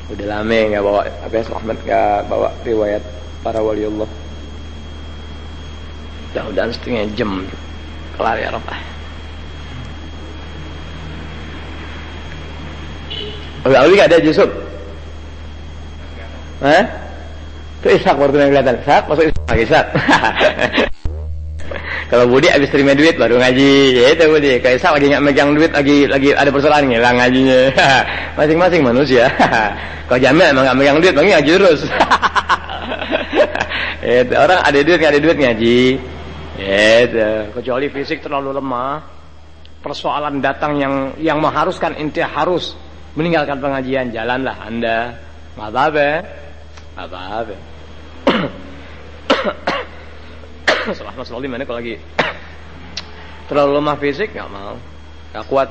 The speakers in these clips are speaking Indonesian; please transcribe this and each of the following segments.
Udah lama nggak bawa Ahmad nggak bawa riwayat para waliullah. Mudah-mudahan setengah jam kelar ya Rabb. Oli nggak ada Yusuf? Itu Ishak baru kelihatan. Ishak masuk Ishak. Kalau Budi habis terima duit baru ngaji. Ya itu Budi. Kalau Ishak lagi nggak megang duit, lagi ada persoalan ngilang ngajinya. Masing-masing manusia. Kalau Jamil emang nggak megang duit, bang ngaji terus. Itu orang ada duit nggak ada duit ngaji. Itu kecuali fisik terlalu lemah, persoalan datang yang mengharuskan inti harus meninggalkan pengajian, jalanlah Anda. Nggak apa-apa. Salah Mas Loli mana kalau lagi terlalu lemah fisik nggak mau, nggak kuat.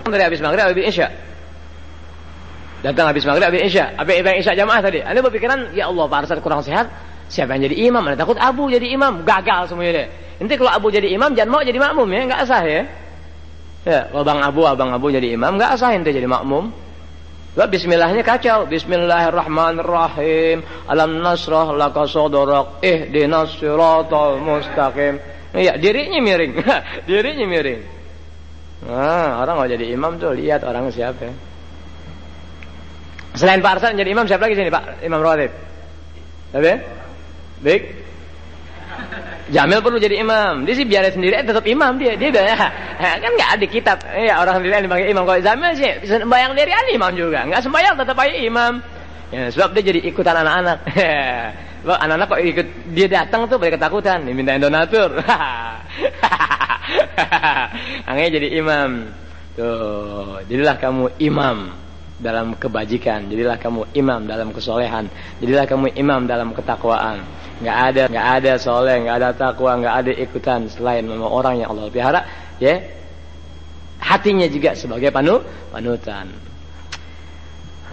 Dari habis maghrib habis isya, datang habis maghrib habis isya, habis isya jamaah tadi. Anda berpikiran ya Allah Pak Arsad kurang sehat, siapa yang jadi imam? Anda takut Abu jadi imam, gagal semuanya deh. Nanti kalau Abu jadi imam jangan mau jadi makmum ya, nggak sah ya. Ya, kalau abang Abu jadi imam nggak sah ente jadi makmum. Bismillahnya kacau. Bismillahirrahmanirrahim. Alam nasrah laka sadrak ihdinas siratal mustaqim. Iya, dirinya miring. Nah, orang mau jadi imam tuh lihat orang siapa. Selain Pak Arsan jadi imam siapa lagi sini Pak? Imam Rawatib. Tapi baik. Jamil perlu jadi imam. Dia sih biarin sendiri tetap imam dia kan nggak ada kitab. Ya orang sendiri yang dipanggil imam. Kalau Jamil sih sembahyang diri imam juga. Nggak sembahyang tetap aja imam. Ya, sebab dia jadi ikutan anak-anak. Sebab anak-anak kok ikut dia datang tuh pada ketakutan. Dimintain donatur. Angin jadi imam. Tuh, jadilah kamu imam dalam kebajikan, jadilah kamu imam dalam kesolehan, jadilah kamu imam dalam ketakwaan. Nggak ada soleh, nggak ada takwa, nggak ada ikutan selain memang orang yang Allah pelihara, ya. Hatinya juga sebagai panutan.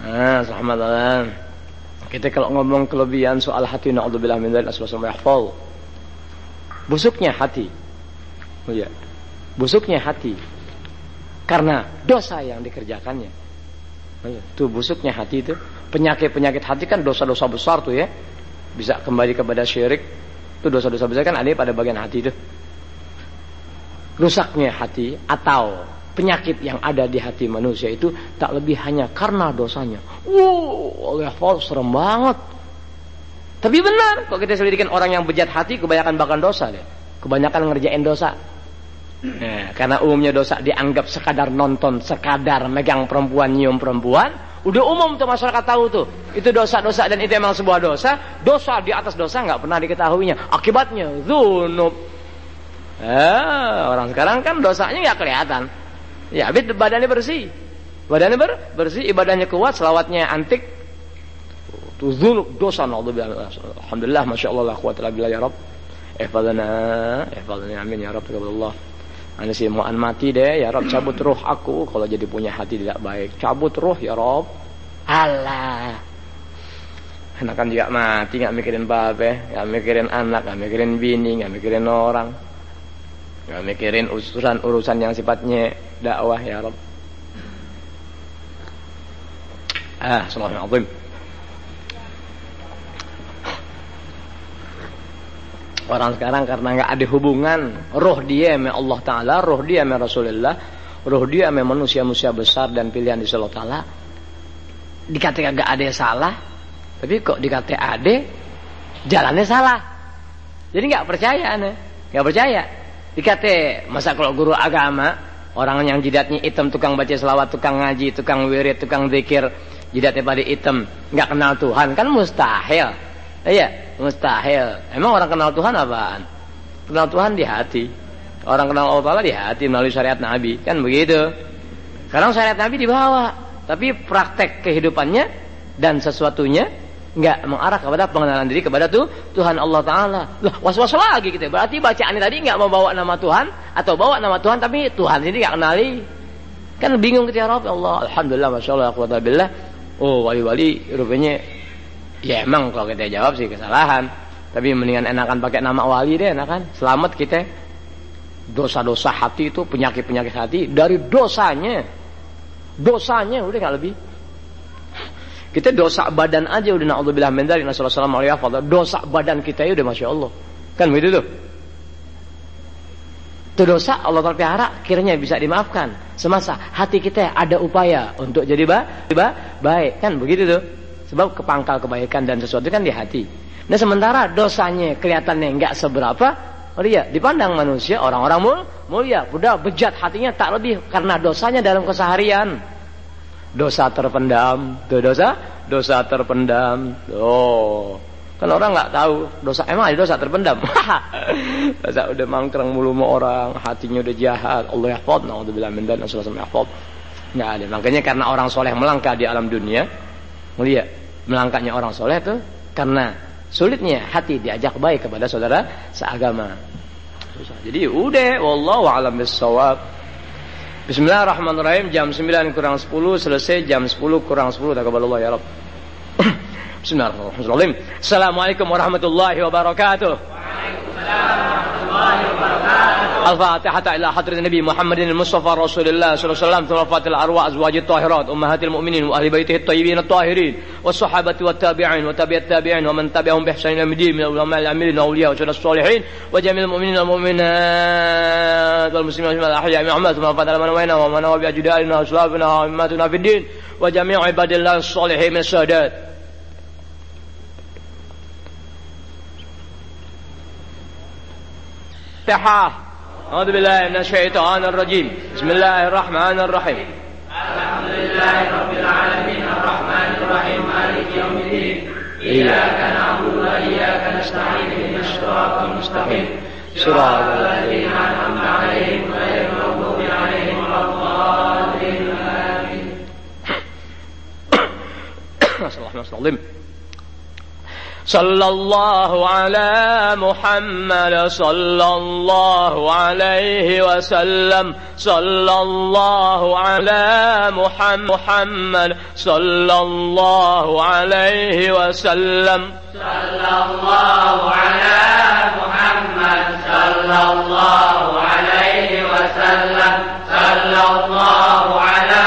Alhamdulillah. Kita kalau ngomong kelebihan soal hati, na'udzubillah min dzalik, asal busuknya hati. Oh ya, busuknya hati karena dosa yang dikerjakannya. Itu busuknya hati itu, penyakit hati kan dosa-dosa besar tuh ya, bisa kembali kepada syirik. Itu dosa-dosa besar kan ada pada bagian hati itu. Rusaknya hati atau penyakit yang ada di hati manusia itu tak lebih hanya karena dosanya. Serem banget. Tapi benar, kalau kita selidikin orang yang bejat hati kebanyakan bahkan dosa deh. Kebanyakan ngerjain dosa. Nah, karena umumnya dosa dianggap sekadar nonton, sekadar megang perempuan, nyium perempuan, udah umum tuh masyarakat tahu tuh. Itu dosa-dosa dan itu emang sebuah dosa. Dosa di atas dosa nggak pernah diketahuinya. Akibatnya dzunub. Orang sekarang kan dosanya nggak kelihatan. Ya, badannya bersih. Bersih, ibadahnya kuat, selawatnya antik. Itu dzunub, dosa. Alhamdulillah, masyaallah la quwwata illa billah ya Rabb. Ihfadna amin ya Rabb, taqabbalallah. Ana sih mau mati deh ya Rabb, cabut ruh aku kalau jadi punya hati tidak baik. Cabut ruh ya Rabb. Allah. Anak kan juga mati enggak mikirin apa-apa, enggak mikirin anak, enggak mikirin bini, enggak mikirin orang. Enggak mikirin urusan yang sifatnya dakwah ya Rabb. Subhanallah. Orang sekarang karena nggak ada hubungan roh dia sama Allah Ta'ala, roh dia sama Rasulullah, roh dia sama manusia-manusia besar dan pilihan di Allah Ta'ala, dikatakan nggak ada yang salah, tapi kok dikatakan ada jalannya salah. Jadi nggak percaya. Dikatakan masa kalau guru agama, orang yang jidatnya hitam, tukang baca selawat, tukang ngaji, tukang wirid, tukang zikir, jidatnya pada hitam, nggak kenal Tuhan, kan mustahil. Iya, mustahil. Emang orang kenal Tuhan apaan? Kenal Tuhan di hati. Orang kenal Allah Ta'ala di hati melalui syariat Nabi. Kan begitu. Sekarang syariat Nabi dibawa, tapi praktek kehidupannya dan sesuatunya enggak mengarah kepada pengenalan diri kepada Tuhan Allah Ta'ala. Lah, was-was lagi kita. Berarti bacaannya tadi enggak mau bawa nama Tuhan, atau bawa nama Tuhan tapi Tuhan sendiri enggak kenali. Kan bingung kita, ya Allah. Alhamdulillah, masyaallah, quwwata billah. Oh, wali-wali rupanya ya emang kalau kita jawab sih kesalahan. Tapi mendingan enakan pakai nama wali deh, enakan. Selamat kita. Dosa-dosa hati itu, penyakit-penyakit hati dari dosanya. Dosanya udah nggak lebih. Kita dosa badan aja udah na'udzubillah min dzalik, nasallallahu alaihi wasallam. Dosa badan kita ya udah masya Allah. Kan begitu tuh. Itu dosa Allah pelihara kiranya bisa dimaafkan. Semasa hati kita ada upaya untuk jadi baik, kan begitu tuh. Sebab kepangkal kebaikan dan sesuatu kan di hati. Nah sementara dosanya kelihatannya nggak seberapa, dia dipandang manusia orang-orang mulia, udah bejat hatinya tak lebih karena dosanya dalam keseharian. Dosa terpendam, tuh dosa terpendam. Oh, kan orang nggak tahu dosa, emang ada dosa terpendam. Dosa udah mangkrang mulu sama orang, hatinya udah jahat. Allah yahfaz, naudzubillah min dzalik, nasallallahu yahfaz. Nggak ada. Makanya karena orang soleh melangkah di alam dunia, mulia. Melangkahnya orang soleh tuh karena sulitnya hati diajak baik kepada saudara seagama. Jadi udah, wallahu a'lam bissawab. Bismillahirrahmanirrahim. Jam 9 kurang 10 selesai, jam 10 kurang 10. Taqabbalallah ya Rabb. Bismillahirrahmanirrahim. Assalamualaikum warahmatullahi wabarakatuh. Waalaikumsalam warahmatullahi wabarakatuh. Al-Fatihah ila hadrat Nabi Muhammadin al-Mustafa Rasulullah sallallahu alaihi wasallam, tawaffatil arwah azwajit tahirat ummahatil mu'minin wa ahli baitihi at-tayyibin at-tahirin was sahabati wat tabi'in wa tabi'at tabi'in wa man tabi'ahum bi ihsan ila yawmiddin min ulama al-amilin wa awliya wa salihin wa jami'il mu'minin wal mu'minat wal muslimin wal ahya'i minhum wa fadala man wayna wa man wa bi ajdadina wa aslafina wa ummatuna fid din wa jami'u ibadillah as-salihin min as-sadat. أعوذ بالله من الشيطان الرجيم بسم الله الرحمن الرحيم الحمد لله رب العالمين الرحمن الرحيم مالك يوم الدين إياك نعبد وإياك نستعين اهدنا الصراط المستقيم صراط الذين أنعمت عليهم غير المغضوب عليهم ولا الضالين آمين. صلى صلى الله على محمد صلى الله عليه وسلم صلى الله على محمد صلى الله عليه وسلم صلى الله على محمد صلى الله عليه وسلم صلى الله على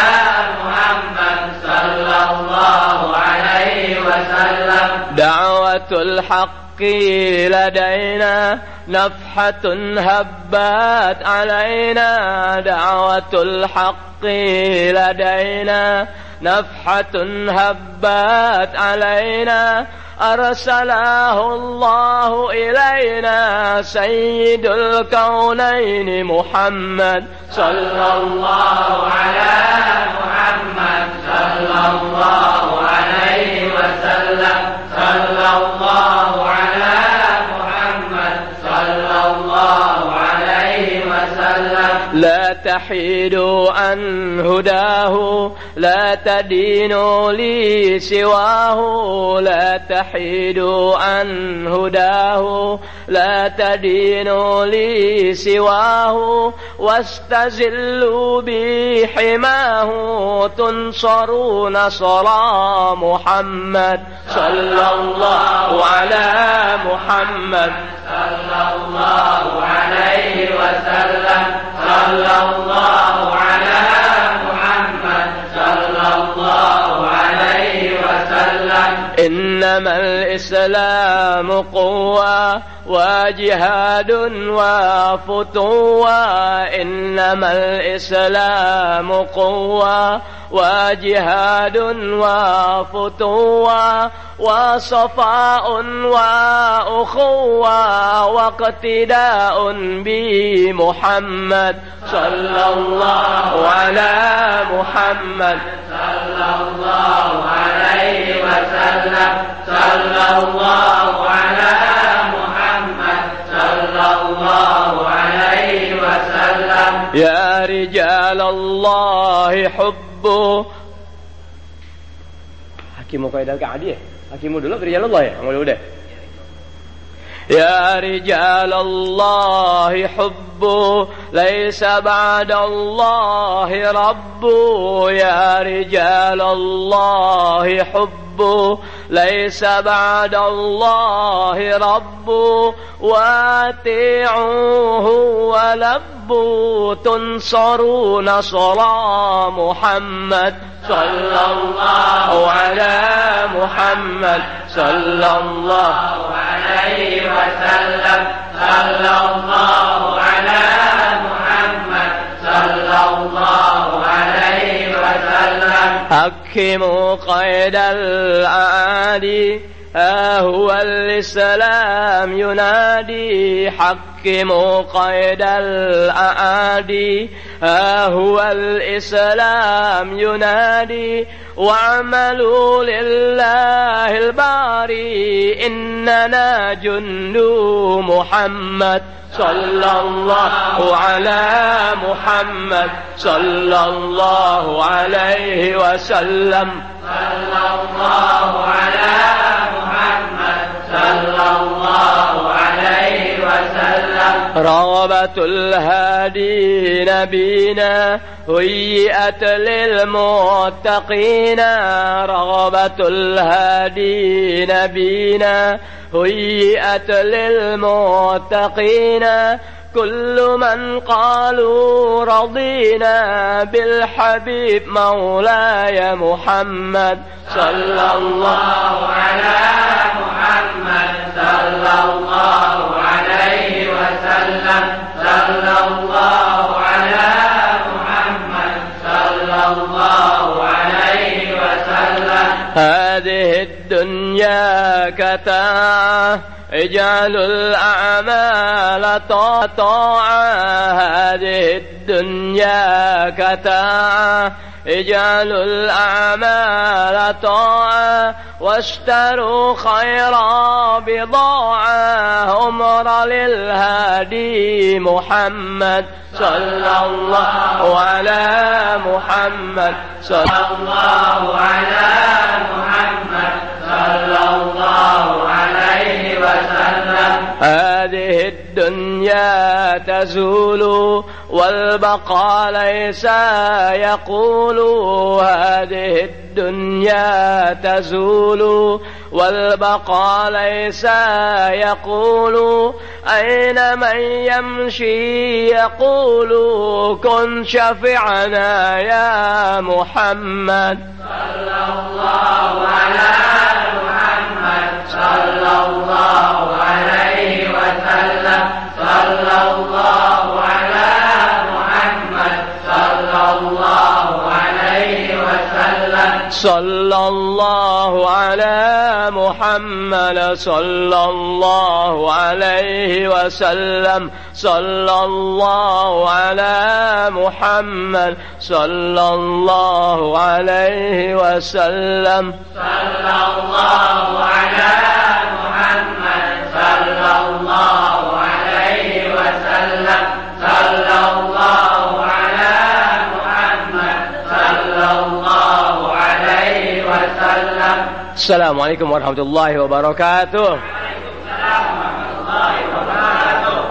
محمد صلى الله عليه وسلم. دعوة الحق لدينا نفحة هبت علينا دعوة الحق لدينا نفحة هبت علينا أرسله الله إلينا سيد الكونين محمد صلى الله على محمد صلى الله عليه وسلم صلى الله على محمد صلى الله عليه وسلم. لا تحيدوا عن هداه لا تدينوا لي سواه لا تحيدوا عن هداه لا تدينوا لي سواه واستزلوا بحماه تنصروا نصرا محمد صلى الله على محمد صلى الله عليه وسلم صلى الله على محمد صلى الله عليه وسلم. إنما الإسلام قوة وجهاد وفتوى إنما الإسلام قوة وجهاد وفتوى وصفاء وأخوة واقتداء بمحمد صلى الله على محمد صلى الله عليه وسلم صلى الله على محمد صلى الله عليه وسلم. يا رجال الله حبوا hakimu qaidal ka'adiyah hakimu dulu rijal Allah ya mulai udah يا رجال الله حبوا ليس بعد الله ربوا يا رجال الله حبوا ليس بعد الله ربوا واتيعوه ولبوا تنصروا نصر محمد صلى الله على محمد صلى الله عليه وسلم صلى الله على محمد صلى الله عليه وسلم حكموا قيد الأعادي ها هو الإسلام ينادي حكموا قيد الأعادي ها هو الإسلام ينادي واعملوا لله الباري إننا جند محمد صلى الله على محمد صلى الله عليه وسلم صلى الله على محمد صلى الله عليه وسلم رغبة الهادي نبينا هيئت للمتقين رغبة الهادي نبينا هيئت للمتقين كل من قالوا رضينا بالحبيب مولاي محمد صلى الله على محمد صلى الله عليه وسلم صلى الله على محمد صلى الله عليه وسلم هذه الدنيا كتاعة اجعلوا الأعمال طاعة هذه الدنيا كتاعة اجعلوا الأعمال طاعة واشتروا خير بضاعة أمر للهادي محمد صلى الله على محمد صلى الله على محمد صلى الله عليه وسلم هذه الدنيا تزول والبقاء ليس يقول هذه الدنيا تزول والبقاء ليس يقول أين من يمشي يقول كن شفيعنا يا محمد صلى الله على محمد صلى الله عليه وسلم صلى الله على محمد صلى الله عليه وسلم صلى الله على محمد صلى الله عليه وسلم صلى الله على محمد صلى الله عليه وسلم صلى الله على محمد صلى الله عليه وسلم صلى الله على محمد صلى الله عليه وسلم. Assalamualaikum warahmatullahi wabarakatuh.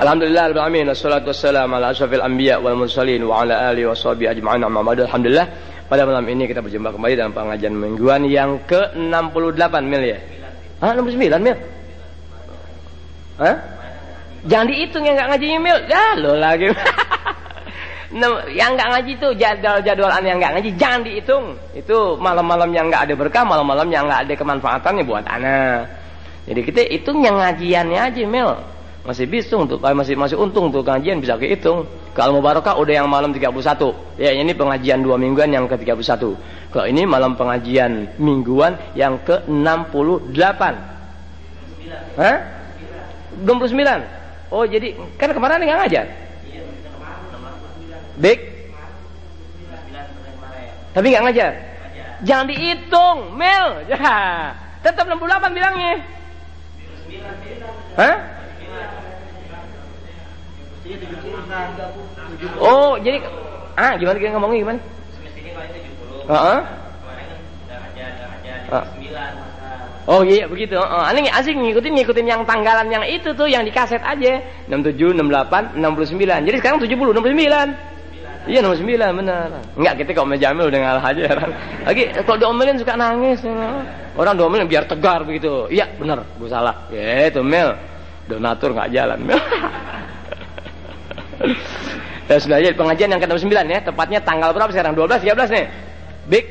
Alhamdulillah rabbil alamin wassalatu wassalamu ala asyrafil anbiya wal mursalin wa ala alihi washabihi ajma'in amma ba'du. Alhamdulillah pada malam ini kita berjumpa kembali dalam pengajian mingguan yang ke-68 mil ya. Hah 69 mil? Hah? Jangan dihitung yang enggak ngaji mil. Ya lo lagi. Yang enggak ngaji itu jadwal yang enggak ngaji jangan dihitung. Itu malam-malam yang enggak ada berkah, malam-malam yang enggak ada kemanfaatannya buat anak. Jadi kita hitung yang ngajiannya aja mil. Masih bisung tuh, masih untung tuh pengajian bisa kehitung. Kalau mubarakah udah yang malam 31. Ya ini pengajian 2 mingguan yang ke-31. Kalau ini malam pengajian mingguan yang ke-68. Hah? 29. Oh jadi kan kemarin enggak ngajar. Baik. Tapi enggak ngajar. Jangan dihitung, Mel. Ya. Tetap 68 bilangnya. Hah? Oh, jadi gimana kita ngomongnya gimana? Oh iya begitu. Aneh asik ngikutin yang tanggalan yang itu tuh yang di kaset aja. 67, 68, 69. Jadi sekarang 70, 69. Iya 69 benar. Enggak kita kok Jamil udah ngalah aja kan. Lagi kalau diomelin suka nangis. Orang diomelin biar tegar begitu. Iya benar, gue salah. Gitu Mel. Donatur enggak jalan. Ya sudah jadi pengajian yang ke-69 ya. Tepatnya tanggal berapa sekarang? 12, 13 nih. Big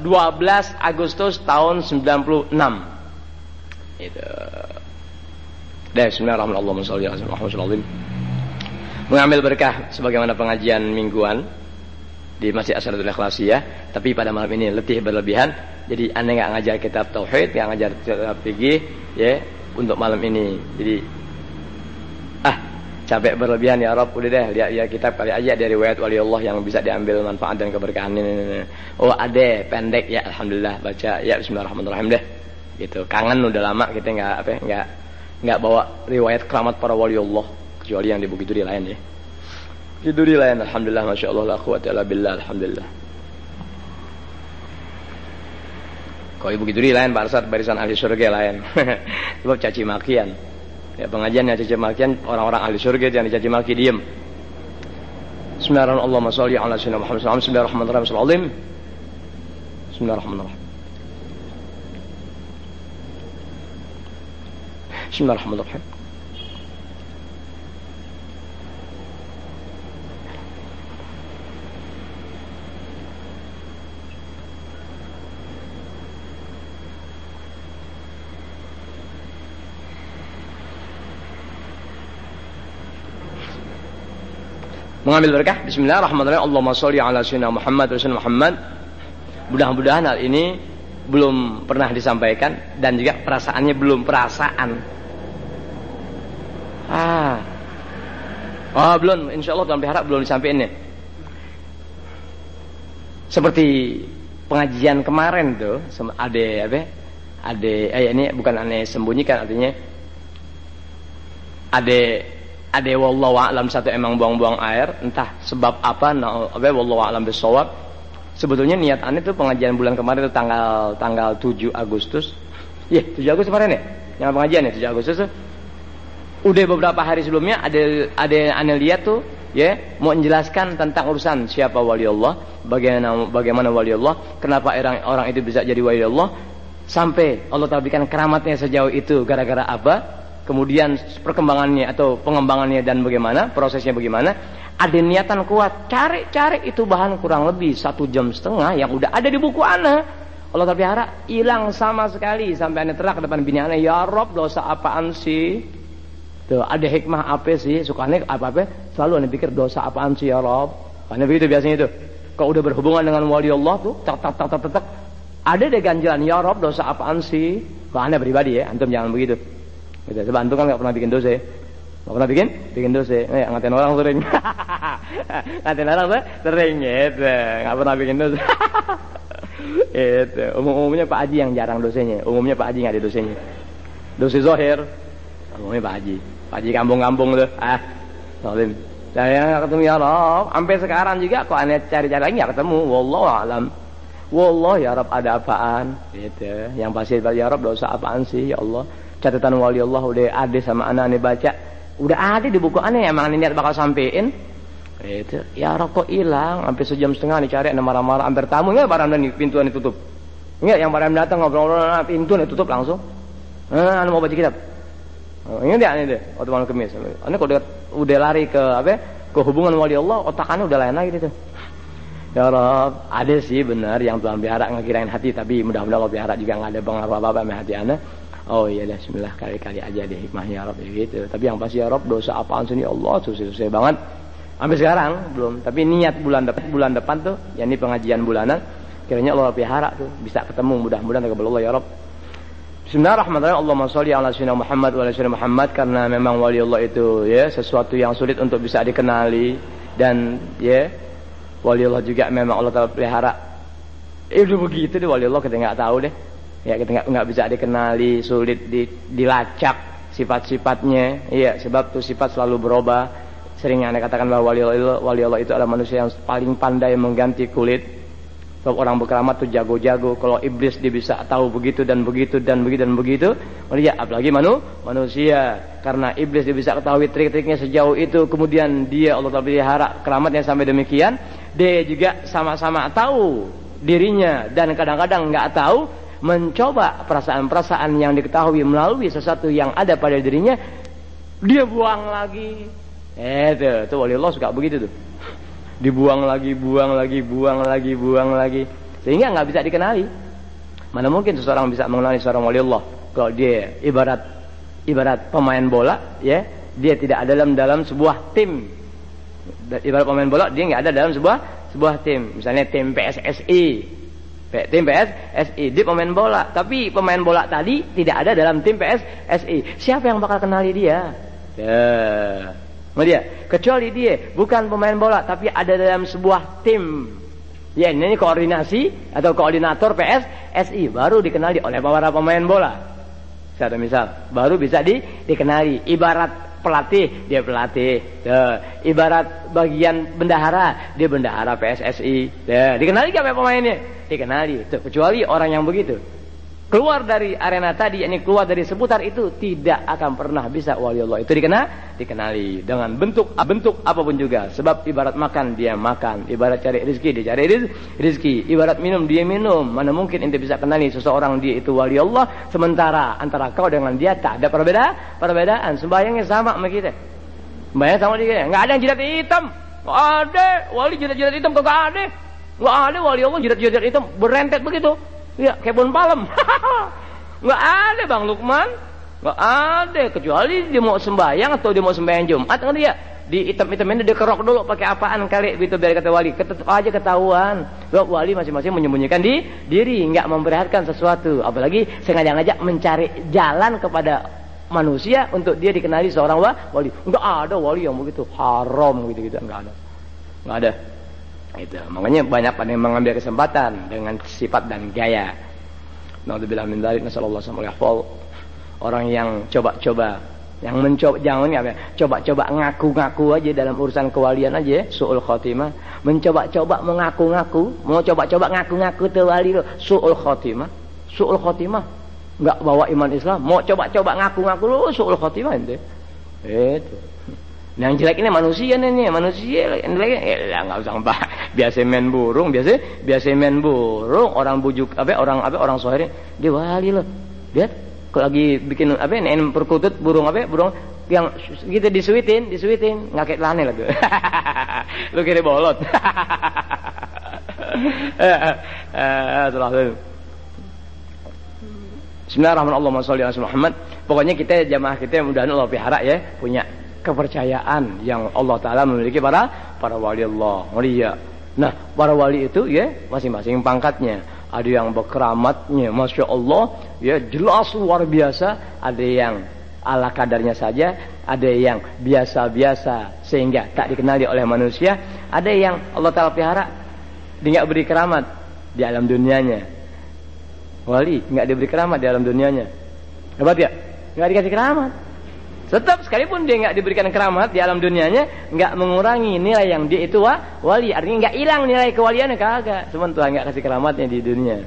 12 Agustus tahun 96. Itu. Bismillahirrahmanirrahim. Mengambil berkah sebagaimana pengajian mingguan di Masjid Asyaratul Ikhlasiyah, tapi pada malam ini letih berlebihan. Jadi aneh enggak ngajar kitab tauhid, enggak ngajar kitab fikih ya untuk malam ini. Jadi capek berlebihan ya Rob, udah deh lihat kitab kali aja dari riwayat waliullah yang bisa diambil manfaat dan keberkahan ini. Oh ada pendek ya alhamdulillah baca ya bismillahirrahmanirrahim deh. Gitu. Kangen udah lama kita enggak bawa riwayat keramat para waliullah kecuali yang di Bukit Duri lain ya. Bukit Duri lain alhamdulillah masyaallah la quwwata illa billah alhamdulillah. Kalau Bukit Duri lain barisan ahli surga lain. Sebab caci makian. Ya pengajian yang caci makian orang-orang ahli surga yang dicaci maki diam. Bismillahirrahmanirrahim. Allahumma shalli ala sayyidina Muhammad sallallahu alaihi wasallam. Bismillahirrahmanirrahim. Bismillahirrahmanirrahim. Mengambil berkah. Bismillahirrahmanirrahim. Allahumma sholli ala sayyidina Muhammad wa sallam Muhammad. Mudah-mudahan hal ini belum pernah disampaikan dan juga perasaannya belum perasaan. Belum. Insyaallah Tuhan berharap belum disampaikan ya. Seperti pengajian kemarin tuh ini bukan aneh sembunyikan artinya ada wallahu a'lam satu emang buang-buang air entah sebab apa wallahu a'lam bissawab. Sebetulnya niat aneh tuh pengajian bulan kemarin itu tanggal 7 Agustus. Iya, 7 Agustus kemarin ya. Yang pengajian ya 7 Agustus tuh. Udah beberapa hari sebelumnya ada aneh lihat tuh ya mau menjelaskan tentang urusan siapa wali Allah, bagaimana wali Allah, kenapa orang itu bisa jadi wali Allah sampai Allah Ta'ala berikan keramatnya sejauh itu gara-gara apa? Kemudian perkembangannya atau pengembangannya dan bagaimana prosesnya bagaimana, ada niatan kuat cari itu bahan kurang lebih 1,5 jam yang udah ada di buku ana. Allah terpelihara hilang sama sekali sampai ana terak ke depan bini ana, ya Rob dosa apaan sih? Tuh ada hikmah apa sih? Sukanya apa selalu ana pikir dosa apaan sih ya Rob? Karena begitu biasanya itu. Kalau udah berhubungan dengan wali Allah tuh tak ada deh ganjalan, ya Rob dosa apaan sih? Kalau ana pribadi ya, antum jangan begitu. Gitu. Sebab antum kan gak pernah bikin dosa. Gak pernah bikin dosa. Ngatain orang sering. Ngatain orang tuh sering gitu. Gak pernah bikin dosa. Itu. Umumnya Pak Haji yang jarang dosanya. Umumnya Pak Haji gak ada dosanya. Dosa zahir. Umumnya Pak Haji. Pak Haji kampung-kampung tuh. Salim. Saya gak ketemu ya Rob. Sampai sekarang juga kok aneh cari-cari lagi gak ketemu. Wallahu a'lam. Wallah ya Rob ada apaan? Gitu. Yang pasti ya Rob dosa apaan sih ya Allah? Catatan wali Allah udah ada sama anak baca, udah ada di buku aneh emang niat bakal sampein. Itu ya rokok hilang, sampai 1,5 jam dicari, ada marah-marah, hampir tamu nggak barang nih pintuan ditutup. Ingat yang barang datang ngobrol-ngobrol pintu ditutup langsung. Anu mau baca kitab. Ingat ya ini deh, waktu malam Kamis. Anu kok udah lari ke ke hubungan wali Allah, otakannya udah lain lagi gitu. Ya Rob, ada sih benar yang Tuhan pelihara ngekirain hati, tapi mudah-mudahan Allah pelihara juga nggak ada pengaruh apa-apa sama hati anak. Oh iya dah, bismillah kali-kali aja deh hikmahnya ya Rob gitu. Tapi yang pasti ya Rob dosa apaan sih ya Allah susah banget. Sampai sekarang belum. Tapi niat bulan depan tuh, ya ini pengajian bulanan. Kiranya Allah pelihara tuh bisa ketemu mudah-mudahan kepada Allah ya Rob. Bismillahirrahmanirrahim. Allahumma sholli ala sayyidina Muhammad wa ala sayyidina Muhammad, karena memang wali Allah itu ya sesuatu yang sulit untuk bisa dikenali dan ya wali Allah juga memang Allah Ta'ala pelihara. Itu begitu deh wali Allah kita nggak tahu deh. Ya kita nggak bisa dikenali, sulit dilacak sifat-sifatnya. Iya, sebab tuh sifat selalu berubah. Sering Anda katakan bahwa wali Allah itu adalah manusia yang paling pandai mengganti kulit. Sebab orang berkeramat tuh jago-jago. Kalau iblis dia bisa tahu begitu dan begitu dan begitu dan begitu. Ya, apalagi manusia. Karena iblis dia bisa ketahui trik-triknya sejauh itu. Kemudian dia Allah Ta'ala pelihara keramatnya sampai demikian. Dia juga sama-sama tahu dirinya. Dan kadang-kadang nggak tahu. Mencoba perasaan-perasaan yang diketahui melalui sesuatu yang ada pada dirinya. Dia buang lagi. Tuh waliullah suka begitu tuh. Dibuang lagi, buang lagi, buang lagi, buang lagi, sehingga nggak bisa dikenali. Mana mungkin seseorang bisa mengenali seorang waliullah kalau dia ibarat pemain bola, ya, dia tidak ada dalam sebuah tim. Ibarat pemain bola, dia nggak ada dalam sebuah tim. Misalnya tim PSSI, dia pemain bola, tapi pemain bola tadi tidak ada dalam tim PSSI. Siapa yang bakal kenali dia? Kecuali dia bukan pemain bola tapi ada dalam sebuah tim. Ya, ini koordinasi atau koordinator PSSI baru dikenali oleh para pemain bola. Satu misal, baru bisa dikenali. Ibarat pelatih, dia pelatih. Ibarat bagian bendahara, dia bendahara PSSI. Dikenali gak pemainnya? Dikenali. Kecuali orang yang begitu. Keluar dari arena tadi, ini keluar dari seputar itu, tidak akan pernah bisa waliullah itu dikenali dengan bentuk apapun juga. Sebab ibarat makan dia makan, ibarat cari rezeki dia cari rezeki, ibarat minum dia minum. Mana mungkin ente bisa kenali seseorang dia itu waliullah sementara antara kau dengan dia tak ada perbedaan. Sembahyangnya sama sama kita, sembahyang sama dia, nggak ada yang jidat hitam, nggak ada wali jidat hitam, nggak ada waliullah jidat hitam berentet begitu. Ya, kebun palem. Nggak ada Bang Lukman. Nggak ada. Kecuali dia mau sembahyang atau dia mau sembahyang Jumat. Ngerti ya? Di hitam-hitamin dia kerok dulu pakai apaan kali. Itu dari kata wali. Tetap aja ketahuan. Sebab wali masing-masing menyembunyikan diri. Nggak memperlihatkan sesuatu. Apalagi sengaja-ngajak mencari jalan kepada manusia untuk dia dikenali seorang wali. Nggak ada wali yang begitu. Haram gitu-gitu. Nggak ada. Nggak ada. Itu makanya banyak pada yang mengambil kesempatan dengan sifat dan gaya. Naudzubillah min dzalik, nasallallahu alaihi wasallam. Orang yang coba-coba, yang mencoba, jangan coba-coba ngaku-ngaku aja dalam urusan kewalian aja, su'ul khotimah. Mencoba-coba mengaku-ngaku, mau coba-coba ngaku-ngaku tuh wali, su'ul khotimah. Su'ul khotimah, enggak bawa iman Islam, mau coba-coba ngaku-ngaku lu su'ul khotimah ente. Itu. Yang jelek ini manusia nih, manusia yang jelek ya nggak usah Pak. Biasa main burung, biasa main burung, orang bujuk orang sohir dia wali loh. Lihat kalau lagi bikin nein perkutut burung burung yang gitu disuitin nggak kayak lane lagi. Lu kira bolot. Bismillahirrahmanirrahim. Pokoknya kita jamaah kita mudah-mudahan Allah pelihara ya, punya kepercayaan yang Allah Ta'ala memiliki para wali Allah. Nah, para wali itu ya masing-masing pangkatnya. Ada yang berkeramatnya Masya Allah ya jelas luar biasa. Ada yang ala kadarnya saja. Ada yang biasa-biasa sehingga tak dikenali oleh manusia. Ada yang Allah Ta'ala pelihara, dia nggak beri keramat di alam dunianya. Wali nggak diberi keramat di alam dunianya. Hebat ya? Nggak dikasih keramat. Tetap sekalipun dia nggak diberikan keramat di alam dunianya, nggak mengurangi nilai yang dia itu wali. Artinya nggak hilang nilai kewaliannya, kagak. Cuma Tuhan nggak kasih keramatnya di dunia.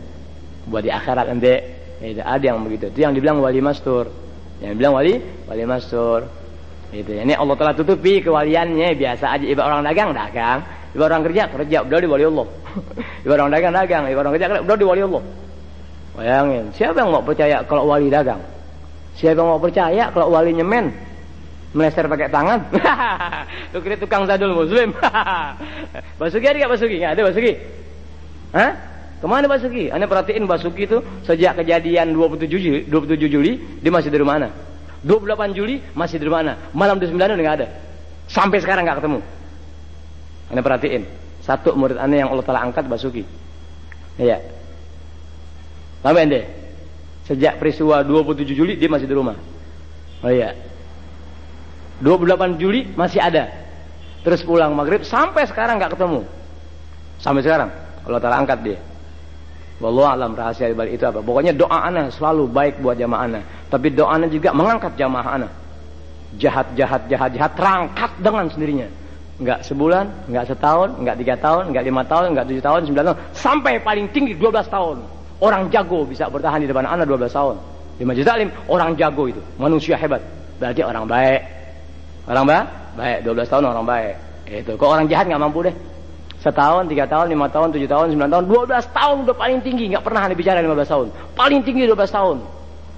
Buat di akhirat nanti ada yang begitu. Itu yang dibilang wali mastur. Yang dibilang wali mastur. Itu. Ini Allah telah tutupi kewaliannya biasa aja. Ibarat orang dagang, ibarat orang kerja, udah di wali Allah. Ibarat orang dagang, ibarat orang kerja, udah di wali Allah. Bayangin, siapa yang mau percaya kalau wali dagang? Siapa yang mau percaya kalau wali nyemen meleser pakai tangan? Lu kira tukang zadul muslim? Basuki ada gak Basuki? Gak ada Basuki. Hah? Kemana Basuki? Anda perhatiin Basuki itu sejak kejadian 27 Juli dia masih di mana? 28 Juli masih di mana? Malam 29 udah gak ada. Sampai sekarang gak ketemu. Anda perhatiin. Satu murid Anda yang Allah telah angkat Basuki. Iya. Sampai ente. Sejak peristiwa 27 Juli dia masih di rumah. Oh iya. 28 Juli masih ada. Terus pulang maghrib sampai sekarang nggak ketemu. Sampai sekarang Allah Ta'ala angkat dia. Wallahu alam rahasia balik itu apa. Pokoknya doa ana selalu baik buat jamaah ana. Tapi doa ana juga mengangkat jamaah ana. Jahat terangkat dengan sendirinya. Enggak sebulan, enggak setahun, enggak 3 tahun, enggak 5 tahun, enggak 7 tahun, 9 tahun, sampai paling tinggi 12 tahun. Orang jago bisa bertahan di depan anak 12 tahun. Di majelis taklim orang jago itu, manusia hebat. Berarti orang baik. Orang baik, 12 tahun orang baik. Itu. Kok orang jahat enggak mampu deh. Setahun, 3 tahun, 5 tahun, 7 tahun, 9 tahun, 12 tahun udah paling tinggi, enggak pernah dibicara 15 tahun. Paling tinggi 12 tahun.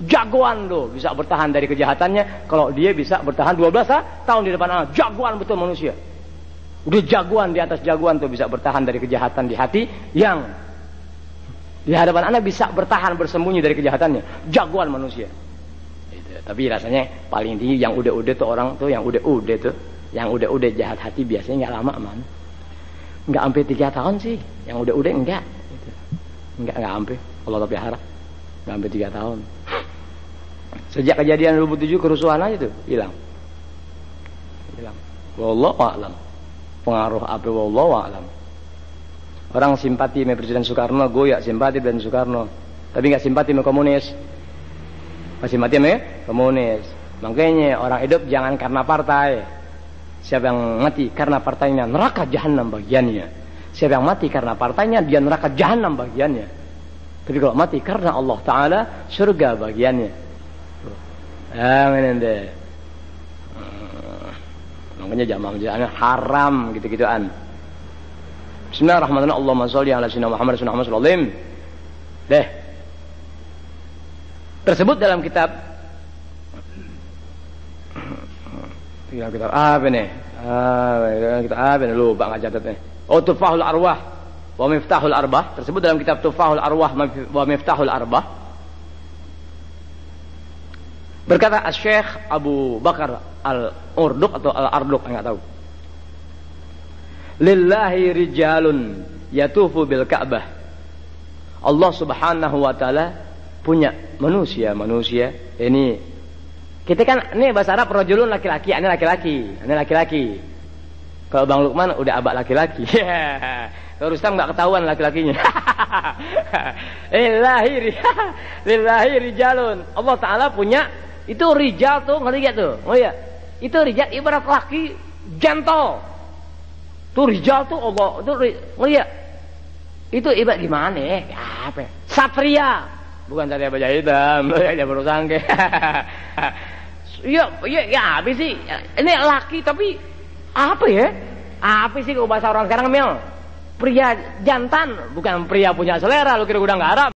Jagoan loh, bisa bertahan dari kejahatannya kalau dia bisa bertahan 12 tahun di depan anak. Jagoan betul manusia. Udah jagoan di atas jagoan tuh, bisa bertahan dari kejahatan di hati yang di hadapan anak bisa bertahan bersembunyi dari kejahatannya. Jagoan manusia. Gitu. Tapi rasanya paling tinggi yang udah tuh orang tuh yang udah tuh, yang udah jahat hati biasanya nggak lama man. Nggak sampai 3 tahun sih. Yang udah enggak. Gitu. Enggak sampai. Allah tapi harap nggak sampai 3 tahun. Sejak kejadian 2007 kerusuhan aja tuh hilang. Wallahu a'lam. Pengaruh apa wallahu a'lam. Orang simpati sama Presiden Soekarno, goyak simpati dengan Soekarno, tapi nggak simpati sama komunis. Masih simpati sama komunis. Makanya orang hidup jangan karena partai. Siapa yang mati karena partainya, neraka jahanam bagiannya. Siapa yang mati karena partainya, dia neraka jahanam bagiannya. Tapi kalau mati karena Allah Ta'ala, surga bagiannya. Amin deh. Makanya jamaah haram gitu-gituan. Bismillahirrahmanirrahim. Allahumma sholli ala sayyidina Muhammad sallallahu alaihi wasallam. Deh. Tersebut dalam kitab apa nih? Kitab apa nih? Lupa enggak catatnya. Oh, Tufahul Arwah wa Miftahul Arbah. Tersebut dalam kitab Tufahul Arwah wa Miftahul Arbah. Berkata Syekh Abu Bakar Al-Urduk atau Al-Arduk, enggak tahu. Lillahi rijalun yatufu bil Ka'bah. Allah Subhanahu wa taala punya manusia. Ini kita kan ini bahasa Arab rajulun laki-laki, ini laki-laki. Kalau Bang Lukman udah abak laki-laki. Kalau Rustam enggak ketahuan laki-lakinya. Lillahi rijalun. Allah taala punya itu rijal tuh, ngerti gak tuh? Oh ya, itu rijal ibarat laki jantel. Tuh rijal tuh Allah, itu ngerti gak? Itu ibarat gimana ya? Apa? Satria, bukan satria baja hitam. Ya baru sangke. Ya, apa sih? Ini laki tapi apa ya? Apa sih kalau bahasa orang sekarang Mel? Pria jantan, bukan pria punya selera. Lu kira udah nggak Arab?